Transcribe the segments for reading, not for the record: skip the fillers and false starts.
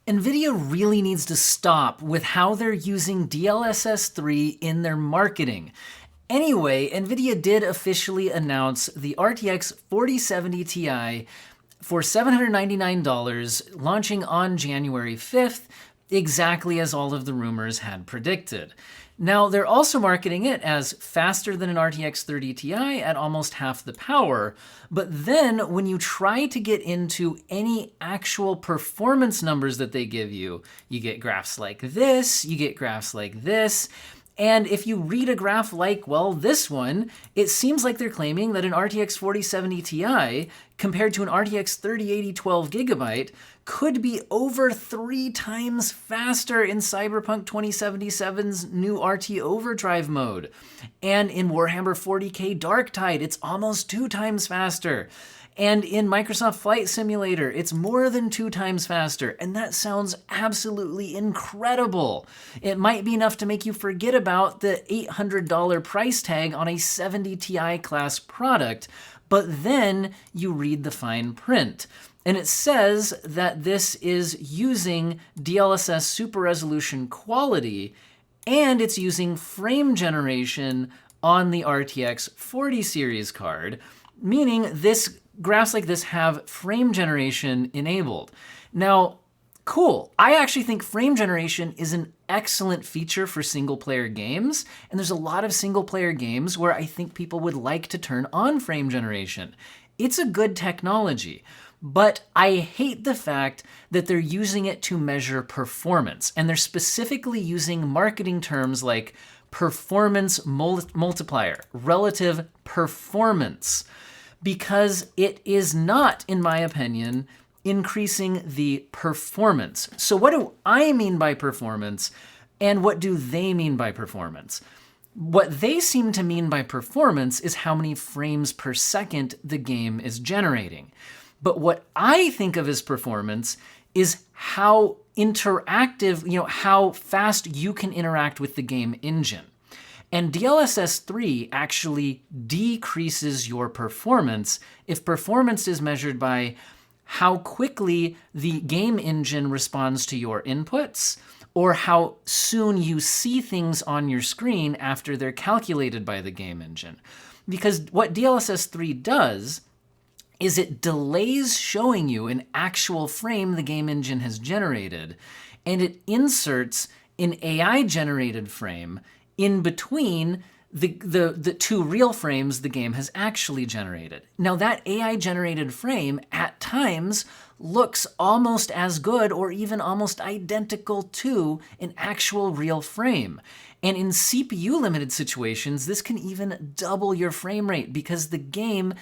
Nvidia really needs to stop with how they're using DLSS 3 in their marketing. Anyway, Nvidia did officially announce the RTX 4070 Ti for $799, launching on January 5th, exactly as all of the rumors had predicted. Now, they're also marketing it as faster than an RTX 30 Ti at almost half the power, but then when you try to get into any actual performance numbers that they give you, you get graphs like this, you get graphs like this, and if you read a graph like, well, this one, it seems like they're claiming that an RTX 4070 Ti compared to an RTX 3080 12GB could be over 3 times faster in Cyberpunk 2077's new RT Overdrive mode. And in Warhammer 40k Darktide, it's almost 2 times faster. And in Microsoft Flight Simulator, it's more than 2 times faster, and that sounds absolutely incredible. It might be enough to make you forget about the $800 price tag on a 70 Ti class product, but then you read the fine print. And it says that this is using DLSS super resolution quality, and it's using frame generation on the RTX 40 series card, meaning graphs like this have frame generation enabled. Now, cool. I actually think frame generation is an excellent feature for single-player games, and there's a lot of single-player games where I think people would like to turn on frame generation. It's a good technology, but I hate the fact that they're using it to measure performance, and they're specifically using marketing terms like performance multiplier, relative performance, because it is not, in my opinion, increasing the performance. So what do I mean by performance, and what do they mean by performance? What they seem to mean by performance is how many frames per second the game is generating. But what I think of as performance is how interactive, how fast you can interact with the game engine. And DLSS 3 actually decreases your performance if performance is measured by how quickly the game engine responds to your inputs, or how soon you see things on your screen after they're calculated by the game engine. Because what DLSS 3 does is it delays showing you an actual frame the game engine has generated, and it inserts an AI-generated frame in between the 2 real frames the game has actually generated. Now, that AI-generated frame at times looks almost as good or even almost identical to an actual real frame. And in CPU-limited situations, this can even double your frame rate because the game,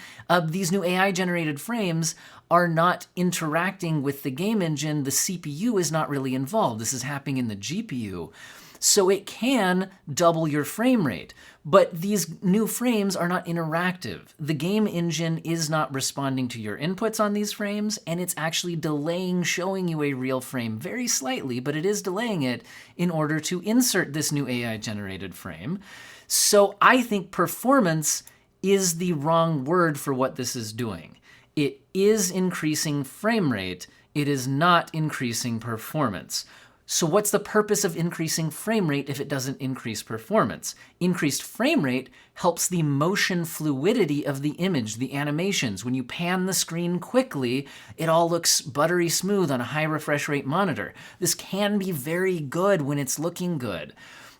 these new AI-generated frames are not interacting with the game engine. The CPU is not really involved. This is happening in the GPU. So it can double your frame rate, but these new frames are not interactive. The game engine is not responding to your inputs on these frames, and it's actually delaying showing you a real frame very slightly, but it is delaying it in order to insert this new AI-generated frame. So I think performance is the wrong word for what this is doing. It is increasing frame rate. It is not increasing performance. So what's the purpose of increasing frame rate if it doesn't increase performance? Increased frame rate helps the motion fluidity of the image, the animations. When you pan the screen quickly, it all looks buttery smooth on a high refresh rate monitor. This can be very good when it's looking good,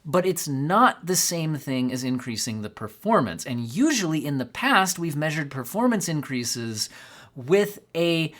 but it's not the same thing as increasing the performance. And usually in the past, we've measured performance increases with a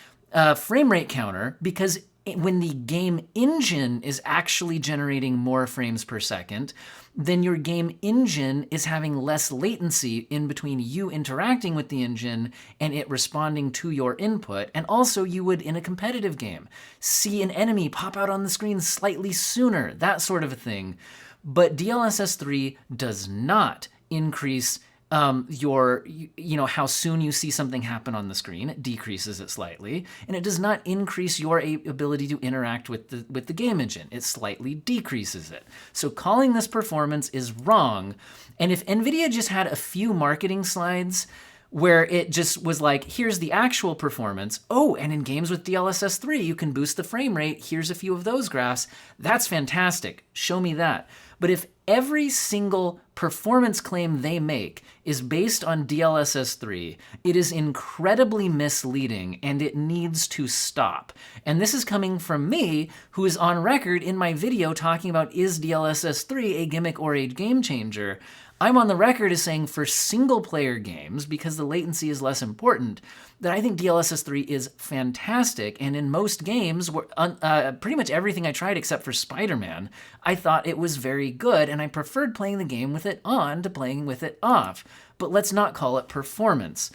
frame rate counter because when the game engine is actually generating more frames per second, then your game engine is having less latency in between you interacting with the engine and it responding to your input. And also you would, in a competitive game, see an enemy pop out on the screen slightly sooner, that sort of a thing. But DLSS 3 does not increase how soon you see something happen on the screen. It decreases it slightly, and it does not increase your ability to interact with the game engine. It slightly decreases it. So calling this performance is wrong. And if Nvidia just had a few marketing slides where it just was like, here's the actual performance. Oh, and in games with DLSS 3, you can boost the frame rate. Here's a few of those graphs. That's fantastic. Show me that. But if every single performance claim they make is based on DLSS 3, it is incredibly misleading and it needs to stop. And this is coming from me, who is on record in my video talking about, is DLSS 3 a gimmick or a game changer? I'm on the record as saying for single-player games, because the latency is less important, that I think DLSS 3 is fantastic, and in most games, pretty much everything I tried except for Spider-Man, I thought it was very good, and I preferred playing the game with it on to playing with it off. But let's not call it performance.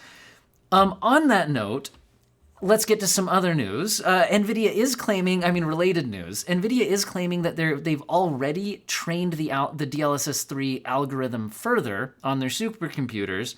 On that note, let's get to some other news. Nvidia is claiming, related news. Nvidia is claiming that they've already trained the DLSS 3 algorithm further on their supercomputers,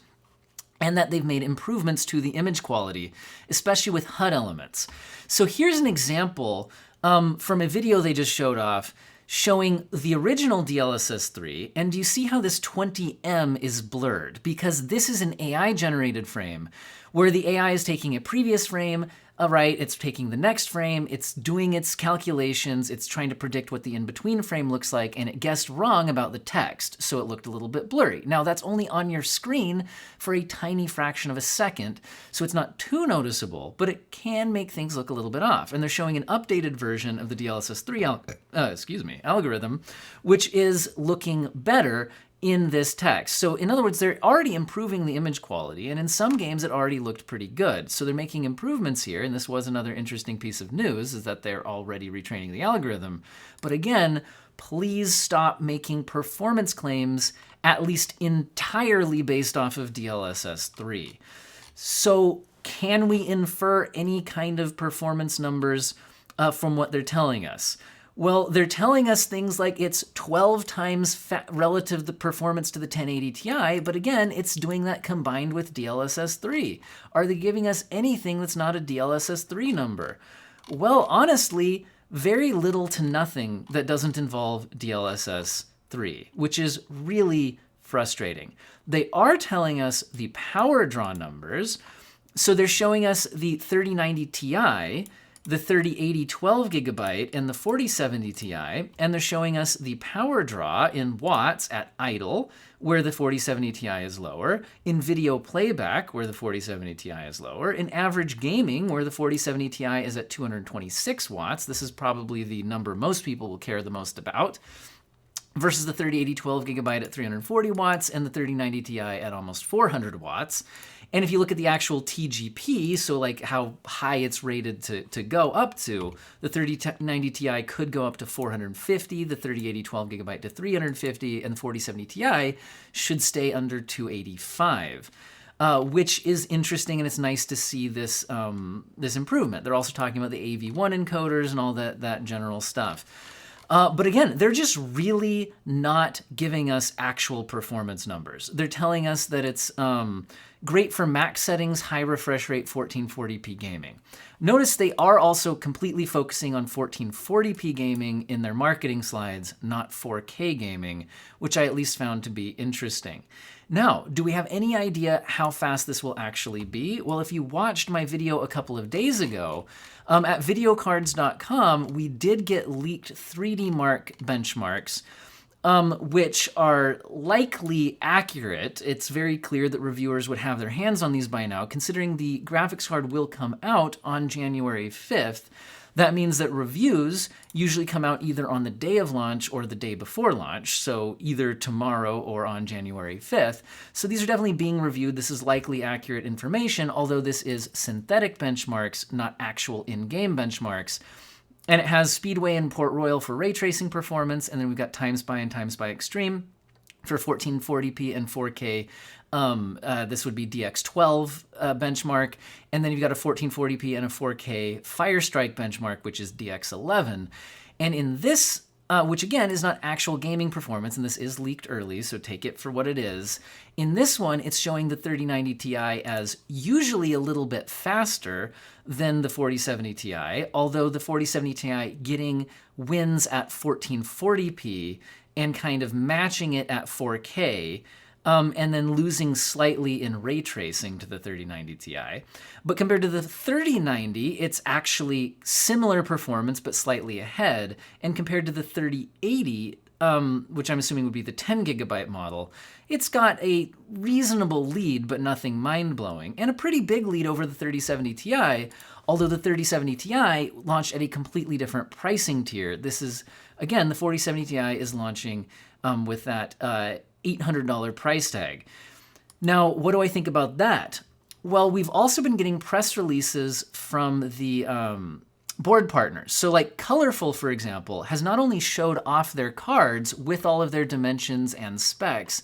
and that they've made improvements to the image quality, especially with HUD elements. So here's an example from a video they just showed off showing the original DLSS 3, and do you see how this 20M is blurred? Because this is an AI-generated frame, where the AI is taking a previous frame, right? It's taking the next frame, it's doing its calculations, it's trying to predict what the in-between frame looks like, and it guessed wrong about the text, so it looked a little bit blurry. Now, that's only on your screen for a tiny fraction of a second, so it's not too noticeable, but it can make things look a little bit off. And they're showing an updated version of the DLSS 3 algorithm, which is looking better in this text. So in other words, they're already improving the image quality, and in some games it already looked pretty good. So they're making improvements here, and this was another interesting piece of news, is that they're already retraining the algorithm. But again, please stop making performance claims at least entirely based off of DLSS 3. So can we infer any kind of performance numbers from what they're telling us? Well, they're telling us things like it's 12 times relative the performance to the 1080 Ti, but again, it's doing that combined with DLSS 3. Are they giving us anything that's not a DLSS 3 number? Well, honestly, very little to nothing that doesn't involve DLSS 3, which is really frustrating. They are telling us the power draw numbers, so they're showing us the 3090 Ti, the 3080 12GB, and the 4070 Ti, and they're showing us the power draw in watts at idle, where the 4070 Ti is lower, in video playback, where the 4070 Ti is lower, in average gaming, where the 4070 Ti is at 226 watts. This is probably the number most people will care the most about, versus the 3080 12GB at 340 watts and the 3090 Ti at almost 400 watts. And if you look at the actual TGP, so like how high it's rated to go up to, the 3090 Ti could go up to 450, the 3080 12GB to 350, and the 4070 Ti should stay under 285. Which is interesting, and it's nice to see this this improvement. They're also talking about the AV1 encoders and all that general stuff. But again, they're just really not giving us actual performance numbers. They're telling us that it's great for max settings, high refresh rate, 1440p gaming. Notice they are also completely focusing on 1440p gaming in their marketing slides, not 4K gaming, which I at least found to be interesting. Now, do we have any idea how fast this will actually be? Well, if you watched my video a couple of days ago, at videocards.com, we did get leaked 3D Mark benchmarks, which are likely accurate. It's very clear that reviewers would have their hands on these by now, considering the graphics card will come out on January 5th. That means that reviews usually come out either on the day of launch or the day before launch, so either tomorrow or on January 5th. So these are definitely being reviewed. This is likely accurate information, although this is synthetic benchmarks, not actual in-game benchmarks. And it has Speedway and Port Royal for ray tracing performance, and then we've got TimeSpy and TimeSpy Extreme for 1440p and 4K. This would be DX12 benchmark, and then you've got a 1440p and a 4K Firestrike benchmark, which is DX11. And in this, which again is not actual gaming performance, and this is leaked early, so take it for what it is. In this one, it's showing the 3090 Ti as usually a little bit faster than the 4070 Ti, although the 4070 Ti getting wins at 1440p and kind of matching it at 4K, and then losing slightly in ray tracing to the 3090 Ti. But compared to the 3090, it's actually similar performance, but slightly ahead. And compared to the 3080, which I'm assuming would be the 10 gigabyte model, it's got a reasonable lead, but nothing mind-blowing, and a pretty big lead over the 3070 Ti, although the 3070 Ti launched at a completely different pricing tier. This is, again, the 4070 Ti is launching with that $800 price tag. Now, what do I think about that? Well, we've also been getting press releases from the board partners. So like Colorful, for example, has not only showed off their cards with all of their dimensions and specs,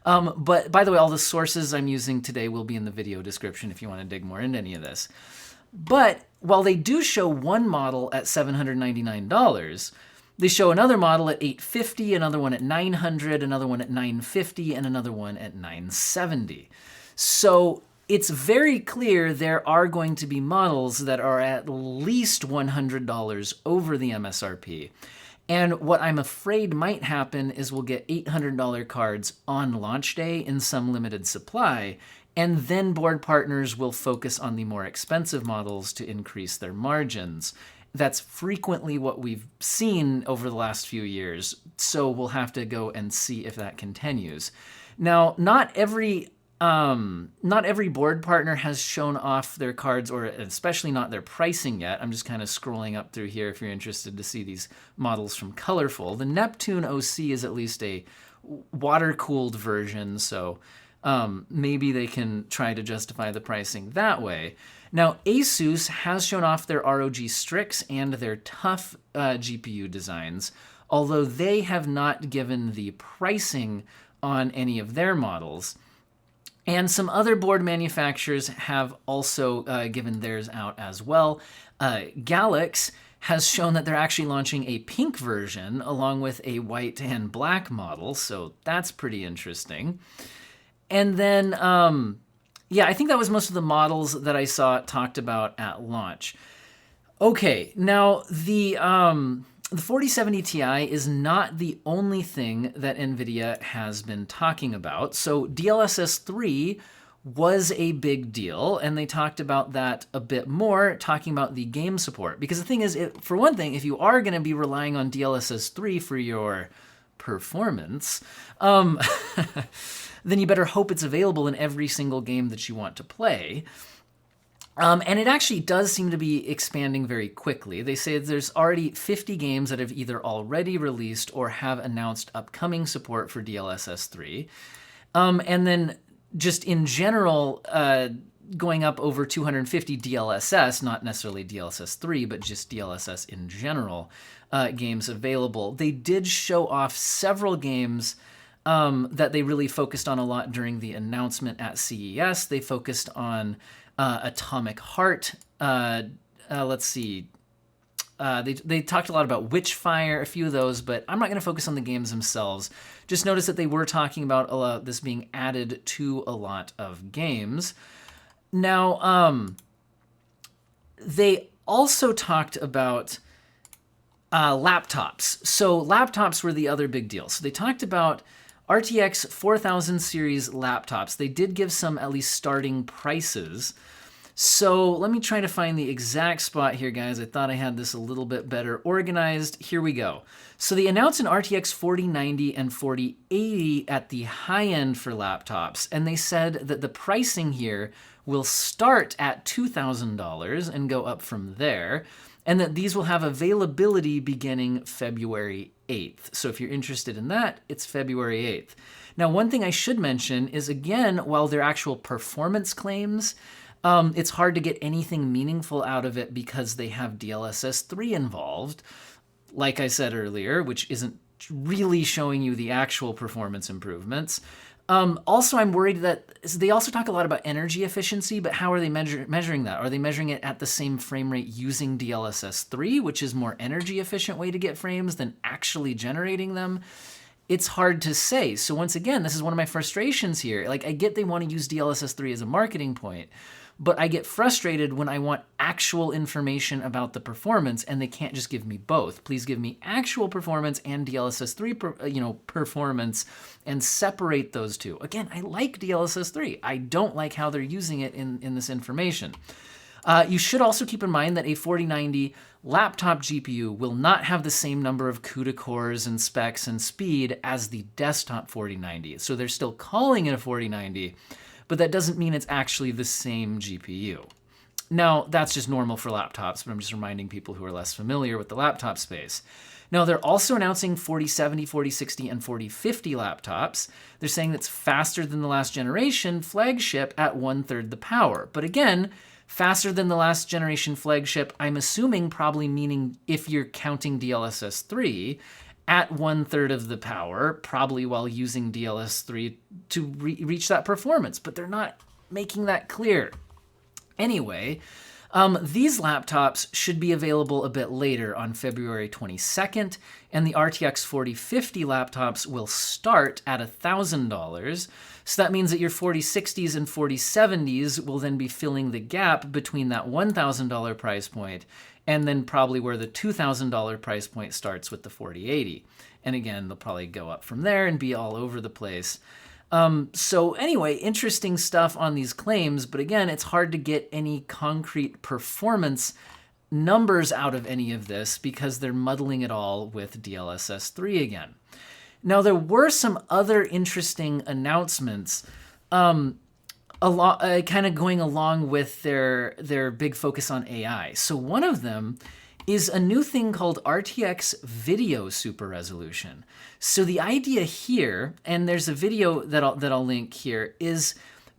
but by the way, all the sources I'm using today will be in the video description if you want to dig more into any of this. But while they do show one model at $799, they show another model at $850, another one at $900, another one at $950, and another one at $970. So it's very clear there are going to be models that are at least $100 over the MSRP. And what I'm afraid might happen is we'll get $800 cards on launch day in some limited supply, and then board partners will focus on the more expensive models to increase their margins. That's frequently what we've seen over the last few years, so we'll have to go and see if that continues. Now, not every board partner has shown off their cards, or especially not their pricing yet. I'm just kind of scrolling up through here if you're interested to see these models from Colorful. The Neptune OC is at least a water-cooled version, so maybe they can try to justify the pricing that way. Now, Asus has shown off their ROG Strix and their TUF GPU designs, although they have not given the pricing on any of their models. And some other board manufacturers have also given theirs out as well. Galax has shown that they're actually launching a pink version along with a white and black model, so that's pretty interesting. And then, yeah, I think that was most of the models that I saw talked about at launch. Okay, now the 4070 Ti is not the only thing that Nvidia has been talking about. So DLSS 3 was a big deal, and they talked about that a bit more, talking about the game support. Because the thing is, for one thing, if you are going to be relying on DLSS 3 for your performance, then you better hope it's available in every single game that you want to play. And it actually does seem to be expanding very quickly. They say there's already 50 games that have either already released or have announced upcoming support for DLSS 3. And then just in general, going up over 250 DLSS, not necessarily DLSS 3, but just DLSS in general, games available. They did show off several games that they really focused on a lot during the announcement at CES. They focused on Atomic Heart. Let's see. They talked a lot about Witchfire, a few of those, but I'm not going to focus on the games themselves. Just notice that they were talking about this being added to a lot of games. Now, they also talked about laptops. So laptops were the other big deal. So they talked about RTX 4000 series laptops. They did give some at least starting prices. So let me try to find the exact spot here, guys. I thought I had this a little bit better organized. Here we go. So they announced an RTX 4090 and 4080 at the high end for laptops, and they said that the pricing here will start at $2,000 and go up from there, and that these will have availability beginning February 8th. So if you're interested in that, it's February 8th. Now, one thing I should mention is, again, while they're actual performance claims, it's hard to get anything meaningful out of it because they have DLSS 3 involved, like I said earlier, which isn't really showing you the actual performance improvements. Also, I'm worried that they also talk a lot about energy efficiency, but how are they measuring that? Are they measuring it at the same frame rate using DLSS 3, which is more energy efficient way to get frames than actually generating them? It's hard to say. So once again, this is one of my frustrations here. Like, I get they want to use DLSS 3 as a marketing point, but I get frustrated when I want actual information about the performance and they can't just give me both. Please give me actual performance and DLSS 3 performance and separate those two. Again, I like DLSS 3. I don't like how they're using it in this information. You should also keep in mind that a 4090 laptop GPU will not have the same number of CUDA cores and specs and speed as the desktop 4090. So they're still calling it a 4090, but that doesn't mean it's actually the same GPU. Now, that's just normal for laptops, but I'm just reminding people who are less familiar with the laptop space. Now, they're also announcing 4070, 4060, and 4050 laptops. They're saying that's faster than the last generation flagship at 1/3 the power. But again, faster than the last generation flagship, I'm assuming probably meaning if you're counting DLSS 3, at 1/3 of the power, probably while using DLSS 3 to reach that performance, but they're not making that clear. Anyway, these laptops should be available a bit later on February 22nd, and the RTX 4050 laptops will start at $1,000. So that means that your 4060s and 4070s will then be filling the gap between that $1,000 price point and then probably where the $2,000 price point starts with the 4080. And again, they'll probably go up from there and be all over the place. So anyway, interesting stuff on these claims, but again, it's hard to get any concrete performance numbers out of any of this because they're muddling it all with DLSS 3 again. Now, there were some other interesting announcements kind of going along with their big focus on AI. So one of them is a new thing called RTX Video Super Resolution. So the idea here, and there's a video that I'll link here, is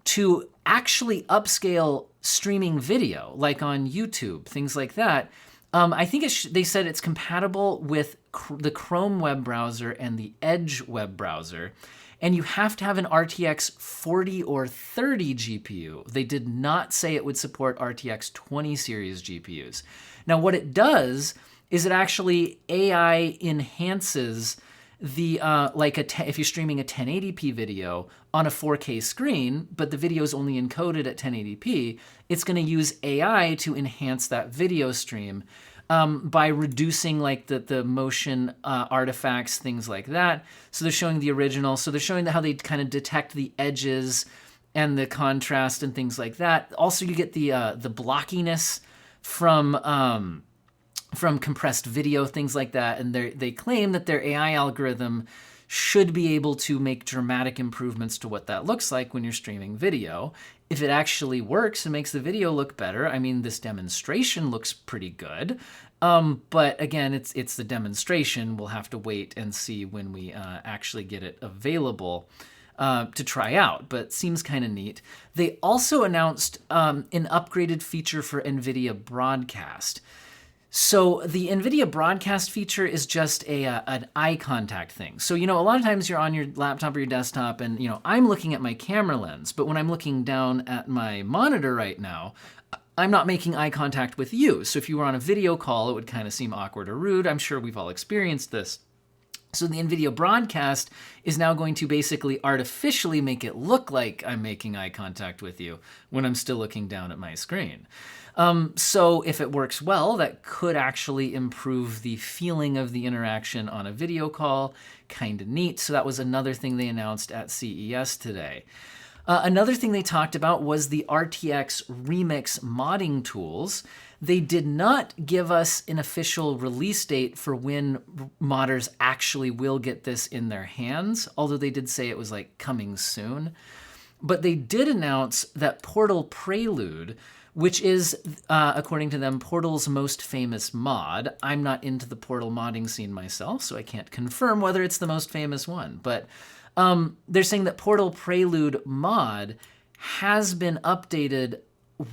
to actually upscale streaming video, like on YouTube, things like that. I think they said it's compatible with the Chrome web browser and the Edge web browser. And you have to have an RTX 40 or 30 GPU. They did not say it would support RTX 20 series GPUs. Now, what it does is it actually AI enhances the, if you're streaming a 1080p video on a 4K screen, but the video is only encoded at 1080p, it's going to use AI to enhance that video stream by reducing like the motion artifacts, things like that. So they're showing the original. So they're showing how they kind of detect the edges and the contrast and things like that. Also, you get the blockiness from compressed video, things like that. And they claim that their AI algorithm should be able to make dramatic improvements to what that looks like when you're streaming video. If it actually works and makes the video look better, I mean, this demonstration looks pretty good. But again, it's the demonstration. We'll have to wait and see when we actually get it available to try out, but seems kind of neat. They also announced an upgraded feature for Nvidia Broadcast. So the Nvidia Broadcast feature is just an eye contact thing. So, a lot of times you're on your laptop or your desktop and, I'm looking at my camera lens, but when I'm looking down at my monitor right now, I'm not making eye contact with you. So if you were on a video call, it would kind of seem awkward or rude. I'm sure we've all experienced this. So the NVIDIA Broadcast is now going to basically artificially make it look like I'm making eye contact with you when I'm still looking down at my screen. So if it works well, that could actually improve the feeling of the interaction on a video call. Kind of neat. So that was another thing they announced at CES today. Another thing they talked about was the RTX Remix modding tools. They did not give us an official release date for when modders actually will get this in their hands, although they did say it was like coming soon. But they did announce that Portal Prelude, which is, according to them, Portal's most famous mod. I'm not into the Portal modding scene myself, so I can't confirm whether it's the most famous one. But they're saying that Portal Prelude mod has been updated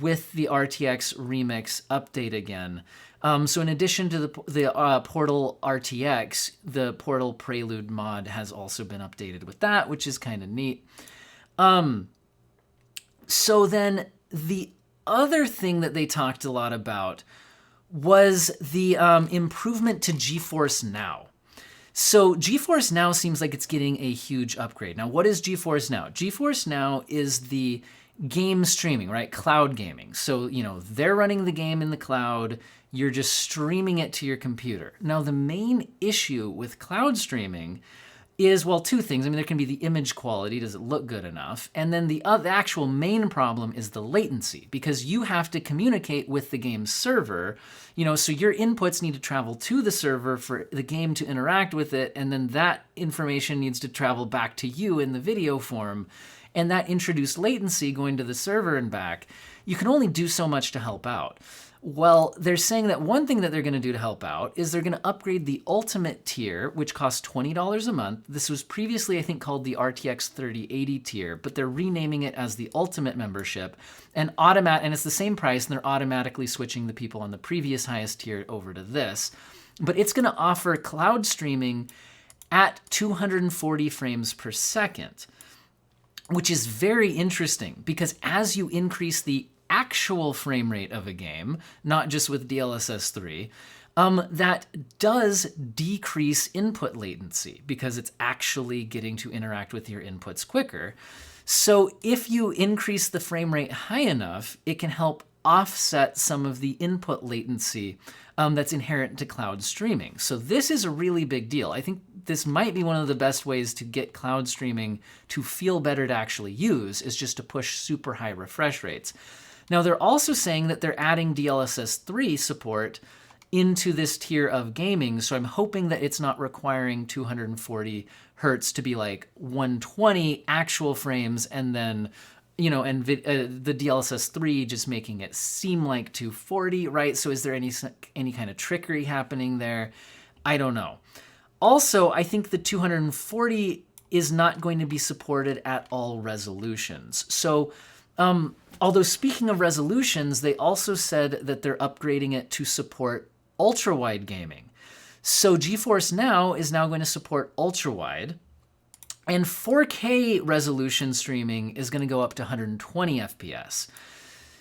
with the RTX Remix update again. So in addition to the Portal RTX, the Portal Prelude mod has also been updated with that, which is kind of neat. So then the other thing that they talked a lot about was the improvement to GeForce Now. So GeForce Now seems like it's getting a huge upgrade. Now, what is GeForce Now? GeForce Now is the game streaming, right? Cloud gaming. So, they're running the game in the cloud. You're just streaming it to your computer. Now, the main issue with cloud streaming is, well, two things. I mean, there can be the image quality. Does it look good enough? And then the actual main problem is the latency, because you have to communicate with the game's server, so your inputs need to travel to the server for the game to interact with it, and then that information needs to travel back to you in the video form, and that introduced latency going to the server and back. You can only do so much to help out. Well, they're saying that one thing that they're going to do to help out is they're going to upgrade the Ultimate tier, which costs $20 a month. This was previously, I think, called the RTX 3080 tier, but they're renaming it as the Ultimate membership, and it's the same price, and they're automatically switching the people on the previous highest tier over to this. But it's going to offer cloud streaming at 240 frames per second, which is very interesting, because as you increase the actual frame rate of a game, not just with DLSS 3, that does decrease input latency, because it's actually getting to interact with your inputs quicker. So if you increase the frame rate high enough, it can help offset some of the input latency that's inherent to cloud streaming. So this is a really big deal. I think this might be one of the best ways to get cloud streaming to feel better to actually use, is just to push super high refresh rates. Now, they're also saying that they're adding DLSS 3 support into this tier of gaming, so I'm hoping that it's not requiring 240 hertz to be like 120 actual frames, and then, the DLSS 3 just making it seem like 240, right? So is there any kind of trickery happening there? I don't know. Also, I think the 240 is not going to be supported at all resolutions. So, although speaking of resolutions, they also said that they're upgrading it to support ultra-wide gaming. So GeForce Now is now going to support ultra-wide, and 4K resolution streaming is going to go up to 120 FPS.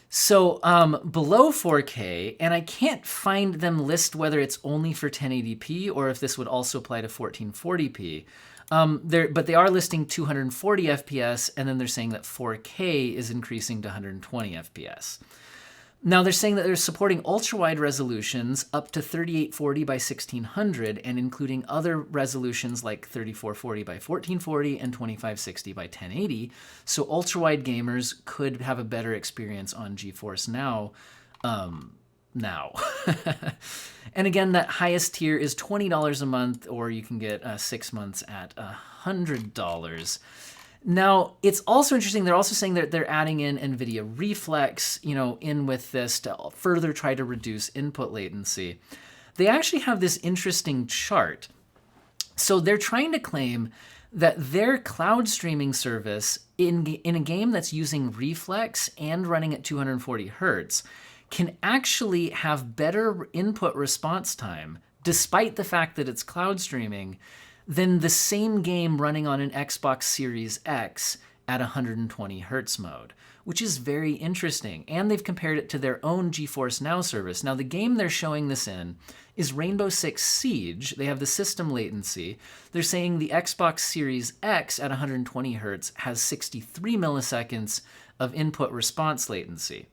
So below 4K, and I can't find them list whether it's only for 1080p or if this would also apply to 1440p. But they are listing 240 FPS, and then they're saying that 4K is increasing to 120 FPS. Now, they're saying that they're supporting ultra-wide resolutions up to 3840 by 1600, and including other resolutions like 3440 by 1440 and 2560 by 1080. So ultra-wide gamers could have a better experience on GeForce Now. And again, that highest tier is $20 a month, or you can get 6 months at $100. Now, it's also interesting, they're also saying that they're adding in Nvidia Reflex, in with this to further try to reduce input latency. They actually have this interesting chart. So they're trying to claim that their cloud streaming service in a game that's using Reflex and running at 240 hertz can actually have better input response time, despite the fact that it's cloud streaming, than the same game running on an Xbox Series X at 120 hertz mode, which is very interesting. And they've compared it to their own GeForce Now service. Now, the game they're showing this in is Rainbow Six Siege. They have the system latency. They're saying the Xbox Series X at 120 hertz has 63 milliseconds of input response latency.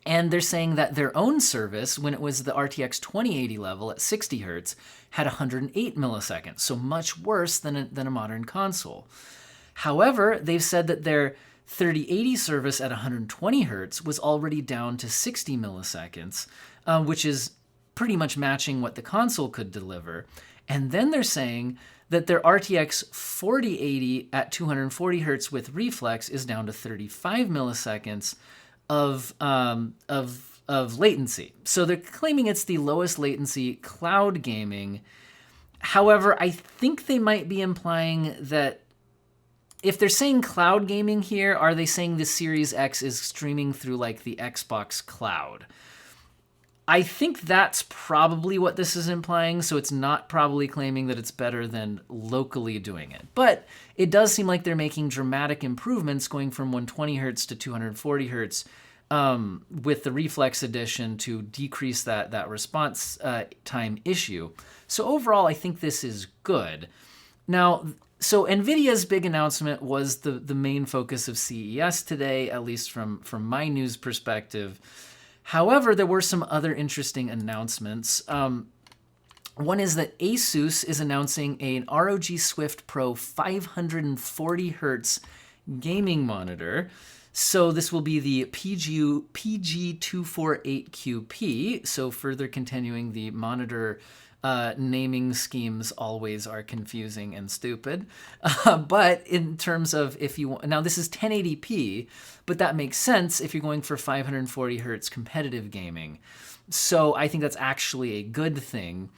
And they're saying that their own service, when it was the RTX 2080 level at 60 hertz, had 108 milliseconds, so much worse than a modern console. However, they've said that their 3080 service at 120 hertz was already down to 60 milliseconds, which is pretty much matching what the console could deliver. And then they're saying that their RTX 4080 at 240 hertz with Reflex is down to 35 milliseconds of latency. So they're claiming it's the lowest latency cloud gaming. However, I think they might be implying that if they're saying cloud gaming here, are they saying the Series X is streaming through like the Xbox Cloud? I think that's probably what this is implying, so it's not probably claiming that it's better than locally doing it. But it does seem like they're making dramatic improvements going from 120 hertz to 240 hertz with the Reflex Edition to decrease that response time issue. So overall, I think this is good. Now, so Nvidia's big announcement was the main focus of CES today, at least from my news perspective. However, there were some other interesting announcements. One is that Asus is announcing an ROG Swift Pro 540 Hz gaming monitor. So this will be the PG248QP. So further continuing the monitor naming schemes always are confusing and stupid. But in terms of if you want, now this is 1080p, but that makes sense if you're going for 540 hertz competitive gaming. So I think that's actually a good thing.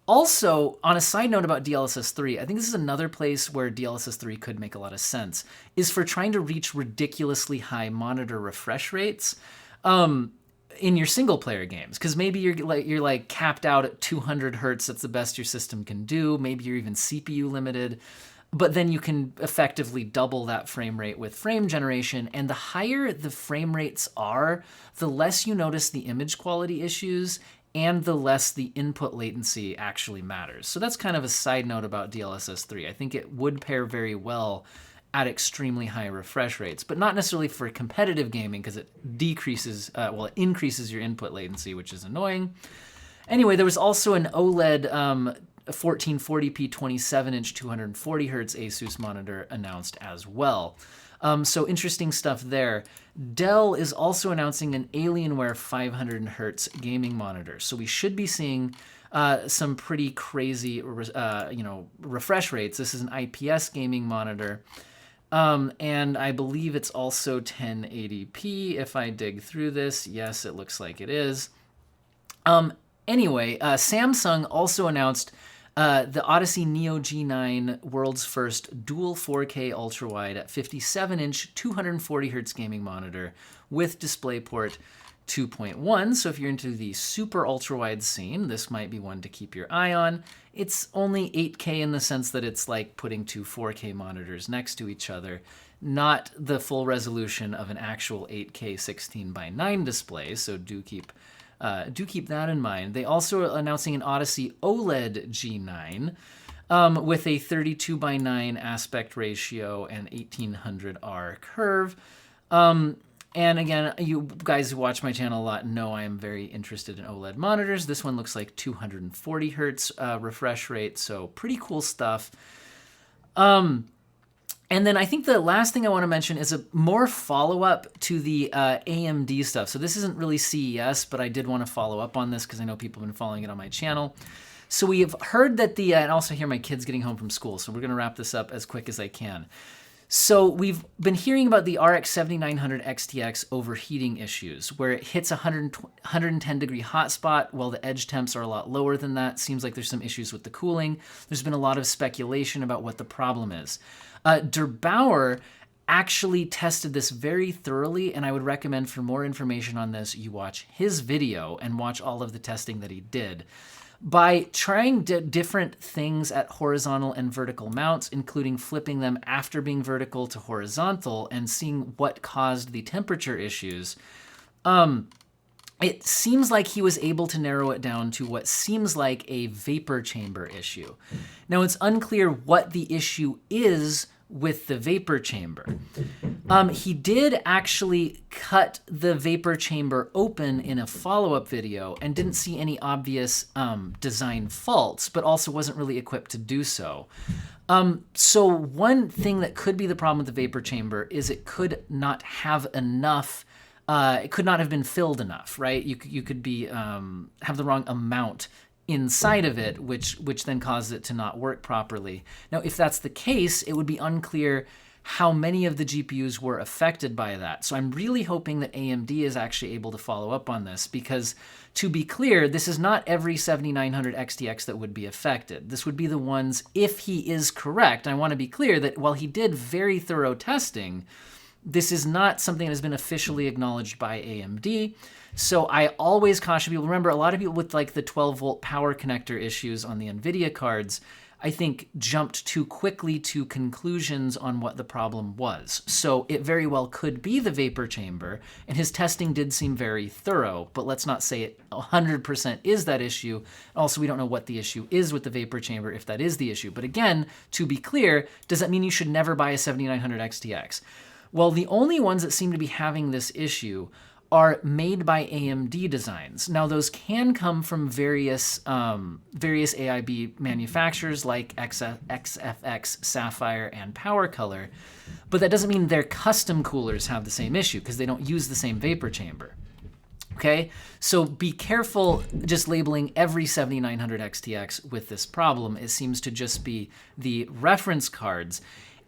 Also, on a side note about DLSS 3, I think this is another place where DLSS 3 could make a lot of sense, is for trying to reach ridiculously high monitor refresh rates in your single player games. Because maybe you're like capped out at 200 hertz, that's the best your system can do. Maybe you're even CPU limited. But then you can effectively double that frame rate with frame generation. And the higher the frame rates are, the less you notice the image quality issues and the less the input latency actually matters. So that's kind of a side note about DLSS 3. I think it would pair very well at extremely high refresh rates, but not necessarily for competitive gaming because it decreases, it increases your input latency, which is annoying. Anyway, there was also an OLED 1440p 27-inch 240 hertz Asus monitor announced as well. So interesting stuff there. Dell is also announcing an Alienware 500 hertz gaming monitor. So we should be seeing some pretty crazy, refresh rates. This is an IPS gaming monitor. And I believe it's also 1080p if I dig through this. Yes, it looks like it is. Anyway, Samsung also announced the Odyssey Neo G9, world's first dual 4K ultrawide at 57-inch 240 hertz gaming monitor with DisplayPort 2.1. So if you're into the super ultrawide scene, this might be one to keep your eye on. It's only 8K in the sense that it's like putting two 4K monitors next to each other, not the full resolution of an actual 8K 16:9 display. So do keep that in mind. They also are announcing an Odyssey OLED G9 with a 32:9 aspect ratio and 1800R curve. And again, you guys who watch my channel a lot know I am very interested in OLED monitors. This one looks like 240 hertz refresh rate, so pretty cool stuff. And then I think the last thing I want to mention is a more follow-up to the AMD stuff. So this isn't really CES, but I did want to follow up on this because I know people have been following it on my channel. So we have heard that and also hear my kids getting home from school, so we're going to wrap this up as quick as I can. So we've been hearing about the RX 7900 XTX overheating issues, where it hits 110 degree hotspot while the edge temps are a lot lower than that. Seems like there's some issues with the cooling. There's been a lot of speculation about what the problem is. Der Bauer actually tested this very thoroughly, and I would recommend for more information on this, you watch his video and watch all of the testing that he did. By trying different things at horizontal and vertical mounts, including flipping them after being vertical to horizontal and seeing what caused the temperature issues, it seems like he was able to narrow it down to what seems like a vapor chamber issue. Now, it's unclear what the issue is with the vapor chamber. He did actually cut the vapor chamber open in a follow-up video and didn't see any obvious design faults, but also wasn't really equipped to do so. So one thing that could be the problem with the vapor chamber is it could not have enough, it could not have been filled enough, right? You could be have the wrong amount inside of it, which then causes it to not work properly. Now, if that's the case, it would be unclear how many of the GPUs were affected by that. So I'm really hoping that AMD is actually able to follow up on this because, to be clear, this is not every 7900 XTX that would be affected. This would be the ones, if he is correct. I want to be clear that while he did very thorough testing, this is not something that has been officially acknowledged by AMD. So I always caution people. Remember, a lot of people with like the 12-volt power connector issues on the Nvidia cards, I think, jumped too quickly to conclusions on what the problem was. So it very well could be the vapor chamber, and his testing did seem very thorough, but let's not say it 100% is that issue. Also, we don't know what the issue is with the vapor chamber if that is the issue. But again, to be clear, does that mean you should never buy a 7900 XTX? Well, the only ones that seem to be having this issue are made by AMD designs. Now, those can come from various AIB manufacturers like XFX, Sapphire, and Power Color, but that doesn't mean their custom coolers have the same issue because they don't use the same vapor chamber. Okay, so be careful just labeling every 7900 XTX with this problem. It seems to just be the reference cards.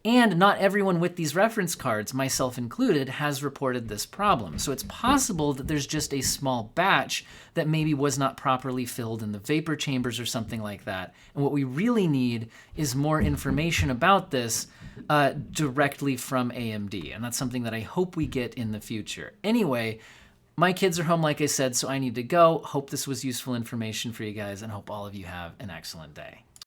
And not everyone with these reference cards, myself included, has reported this problem. So it's possible that there's just a small batch that maybe was not properly filled in the vapor chambers or something like that. And what we really need is more information about this directly from AMD. And that's something that I hope we get in the future. Anyway, my kids are home, like I said, so I need to go. Hope this was useful information for you guys, and hope all of you have an excellent day.